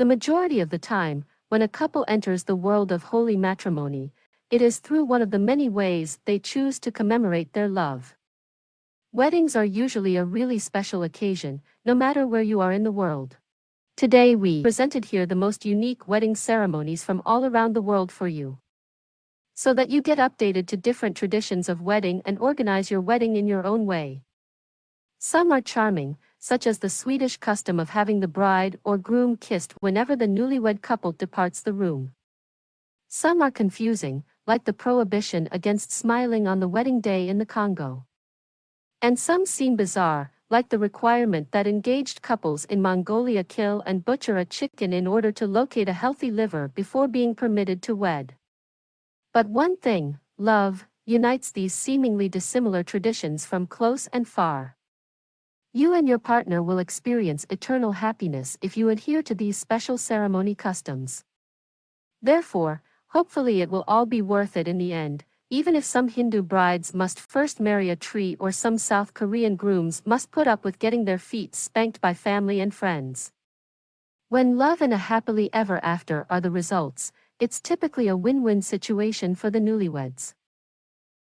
The majority of the time, when a couple enters the world of holy matrimony, it is through one of the many ways they choose to commemorate their love. Weddings are usually a really special occasion, no matter where you are in the world. Today we presented here the most unique wedding ceremonies from all around the world for you, so that you get updated to different traditions of wedding and organize your wedding in your own way. Some are charming, such as the Swedish custom of having the bride or groom kissed whenever the newlywed couple departs the room. Some are confusing, like the prohibition against smiling on the wedding day in the Congo. And some seem bizarre, like the requirement that engaged couples in Mongolia kill and butcher a chicken in order to locate a healthy liver before being permitted to wed. But one thing, love, unites these seemingly dissimilar traditions from close and far. You and your partner will experience eternal happiness if you adhere to these special ceremony customs. Therefore, hopefully it will all be worth it in the end, even if some Hindu brides must first marry a tree or some South Korean grooms must put up with getting their feet spanked by family and friends. When love and a happily ever after are the results, it's typically a win-win situation for the newlyweds.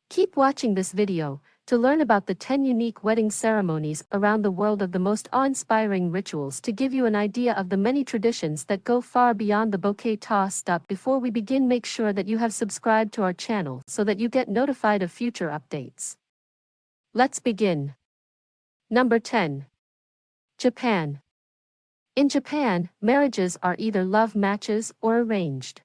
Keep watching this video to learn about the 10 unique wedding ceremonies around the world of the most awe-inspiring rituals to give you an idea of the many traditions that go far beyond the bouquet toss. Before we begin, make sure that you have subscribed to our channel so that you get notified of future updates. Let's begin. Number 10. Japan. In Japan, marriages are either love matches or arranged.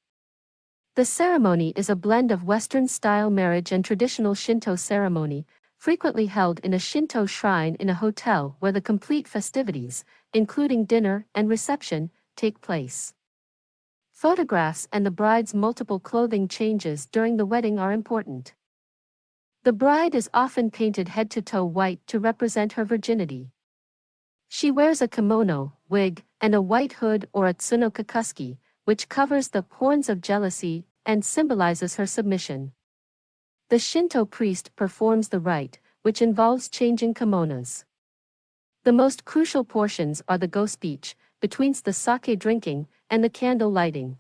The ceremony is a blend of Western-style marriage and traditional Shinto ceremony, frequently held in a Shinto shrine in a hotel where the complete festivities, including dinner and reception, take place. Photographs and the bride's multiple clothing changes during the wedding are important. The bride is often painted head to toe white to represent her virginity. She wears a kimono, wig, and a white hood or a tsunokakusuki, which covers the horns of jealousy and symbolizes her submission. The Shinto priest performs the rite, which involves changing kimonos. The most crucial portions are the go speech, between the sake drinking, and the candle lighting.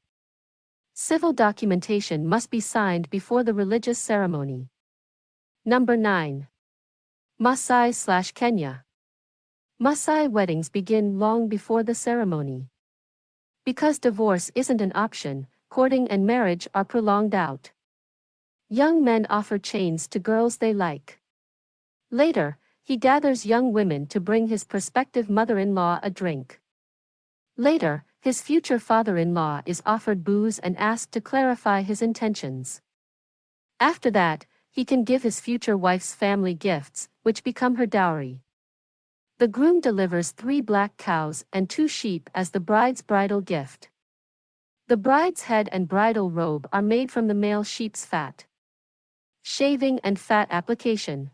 Civil documentation must be signed before the religious ceremony. Number 9. Maasai/Kenya. Maasai weddings begin long before the ceremony. Because divorce isn't an option, courting and marriage are prolonged out. Young men offer chains to girls they like. Later, he gathers young women to bring his prospective mother-in-law a drink. Later, his future father-in-law is offered booze and asked to clarify his intentions. After that, he can give his future wife's family gifts, which become her dowry. The groom delivers 3 black cows and 2 sheep as the bride's bridal gift. The bride's head and bridal robe are made from the male sheep's fat. Shaving and fat application.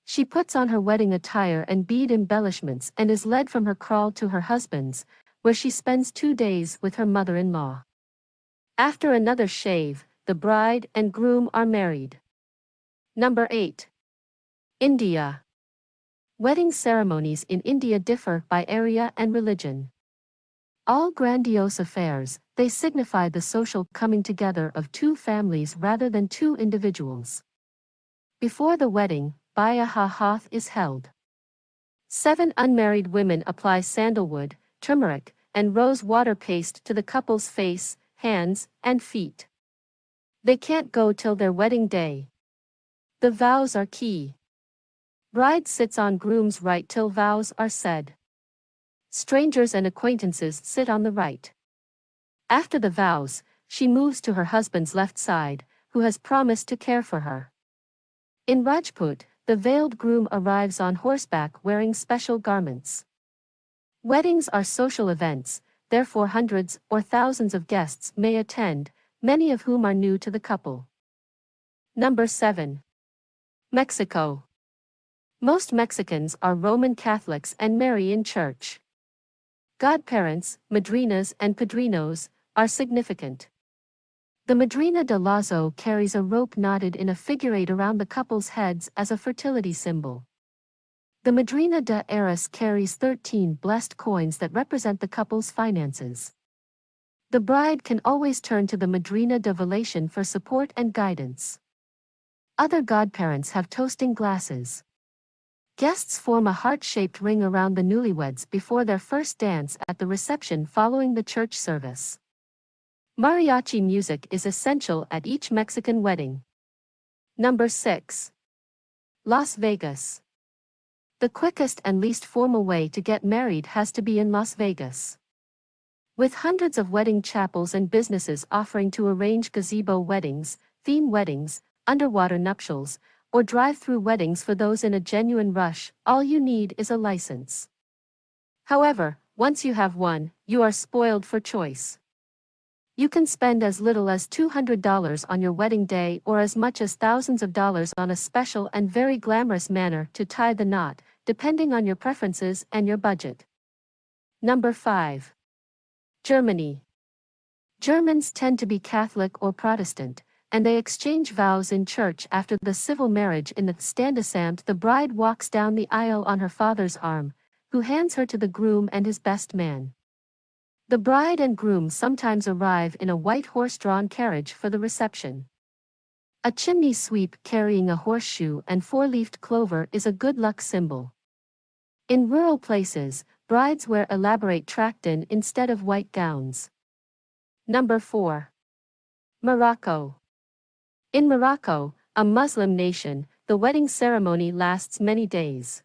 She puts on her wedding attire and bead embellishments and is led from her kraal to her husband's, where she spends 2 days with her mother-in-law. After another shave, the bride and groom are married. Number 8. India. Wedding ceremonies in India differ by area and religion. All grandiose affairs, they signify the social coming together of 2 families rather than 2 individuals. Before the wedding, Biaha is held. 7 unmarried women apply sandalwood, turmeric, and rose water paste to the couple's face, hands, and feet. They can't go till their wedding day. The vows are key. Bride sits on groom's right till vows are said. Strangers and acquaintances sit on the right. After the vows, she moves to her husband's left side, who has promised to care for her. In Rajput, the veiled groom arrives on horseback wearing special garments. Weddings are social events, therefore hundreds or thousands of guests may attend, many of whom are new to the couple. Number 7. Mexico. Most Mexicans are Roman Catholics and marry in church. Godparents, madrinas and padrinos, are significant. The madrina de lazo carries a rope knotted in a figure 8 around the couple's heads as a fertility symbol. The madrina de arras carries 13 blessed coins that represent the couple's finances. The bride can always turn to the madrina de velation for support and guidance. Other godparents have toasting glasses. Guests form a heart-shaped ring around the newlyweds before their first dance at the reception following the church service. Mariachi music is essential at each Mexican wedding. Number 6. Las Vegas. The quickest and least formal way to get married has to be in Las Vegas. With hundreds of wedding chapels and businesses offering to arrange gazebo weddings, theme weddings, underwater nuptials, or drive-through weddings for those in a genuine rush, all you need is a license. However, once you have one, you are spoiled for choice. You can spend as little as $200 on your wedding day or as much as thousands of dollars on a special and very glamorous manner to tie the knot, depending on your preferences and your budget. Number 5. Germany. Germans tend to be Catholic or Protestant, and they exchange vows in church after the civil marriage. In the Standesamt, the bride walks down the aisle on her father's arm, who hands her to the groom and his best man. The bride and groom sometimes arrive in a white horse-drawn carriage for the reception. A chimney sweep carrying a horseshoe and four-leafed clover is a good luck symbol. In rural places, brides wear elaborate tracton instead of white gowns. Number 4. Morocco. In Morocco, a Muslim nation, the wedding ceremony lasts many days.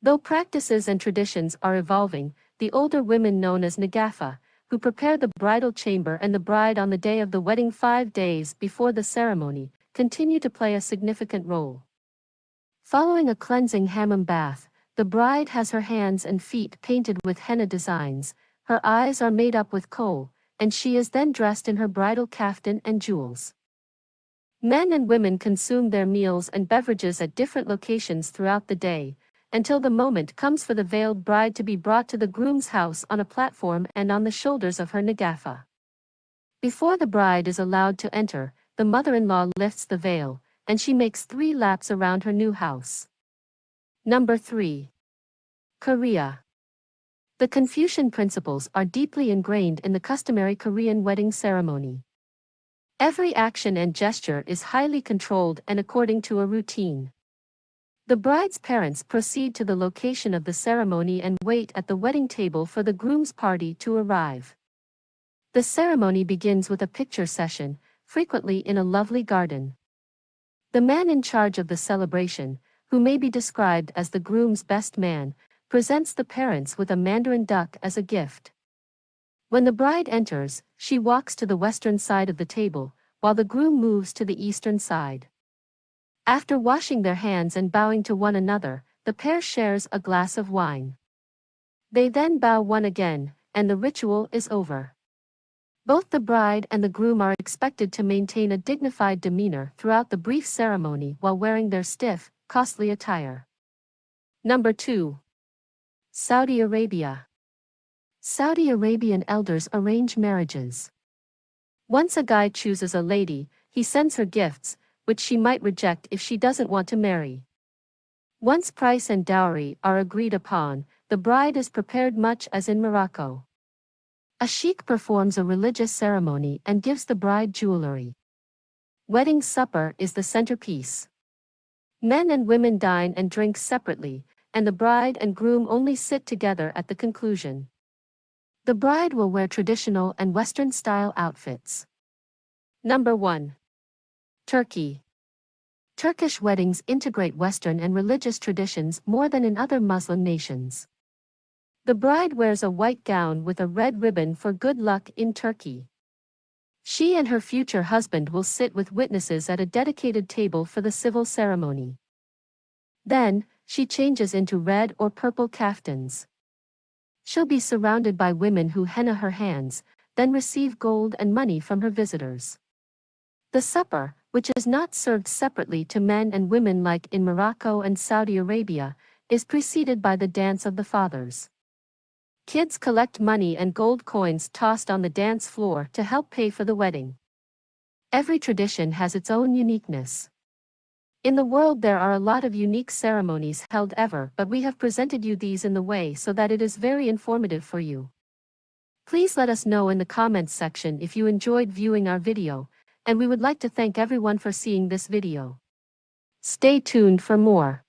Though practices and traditions are evolving, the older women known as nagafa, who prepare the bridal chamber and the bride on the day of the wedding 5 days before the ceremony, continue to play a significant role. Following a cleansing hammam bath, the bride has her hands and feet painted with henna designs, her eyes are made up with kohl, and she is then dressed in her bridal kaftan and jewels. Men and women consume their meals and beverages at different locations throughout the day, until the moment comes for the veiled bride to be brought to the groom's house on a platform and on the shoulders of her nagafa. Before the bride is allowed to enter, the mother-in-law lifts the veil, and she makes 3 laps around her new house. Number 3. Korea. The Confucian principles are deeply ingrained in the customary Korean wedding ceremony. Every action and gesture is highly controlled and according to a routine. The bride's parents proceed to the location of the ceremony and wait at the wedding table for the groom's party to arrive. The ceremony begins with a picture session, frequently in a lovely garden. The man in charge of the celebration, who may be described as the groom's best man, presents the parents with a mandarin duck as a gift. When the bride enters, she walks to the western side of the table, while the groom moves to the eastern side. After washing their hands and bowing to one another, the pair shares a glass of wine. They then bow one again, and the ritual is over. Both the bride and the groom are expected to maintain a dignified demeanor throughout the brief ceremony while wearing their stiff, costly attire. Number 2. Saudi Arabia. Saudi Arabian elders arrange marriages. Once a guy chooses a lady, he sends her gifts, which she might reject if she doesn't want to marry. Once price and dowry are agreed upon, the bride is prepared much as in Morocco. A sheikh performs a religious ceremony and gives the bride jewelry. Wedding supper is the centerpiece. Men and women dine and drink separately, and the bride and groom only sit together at the conclusion. The bride will wear traditional and Western-style outfits. Number 1. Turkey. Turkish weddings integrate Western and religious traditions more than in other Muslim nations. The bride wears a white gown with a red ribbon for good luck in Turkey. She and her future husband will sit with witnesses at a dedicated table for the civil ceremony. Then, she changes into red or purple kaftans. She'll be surrounded by women who henna her hands, then receive gold and money from her visitors. The supper, which is not served separately to men and women like in Morocco and Saudi Arabia, is preceded by the dance of the fathers. Kids collect money and gold coins tossed on the dance floor to help pay for the wedding. Every tradition has its own uniqueness. In the world there are a lot of unique ceremonies held ever, but we have presented you these in the way so that it is very informative for you. Please let us know in the comments section if you enjoyed viewing our video, and we would like to thank everyone for seeing this video. Stay tuned for more.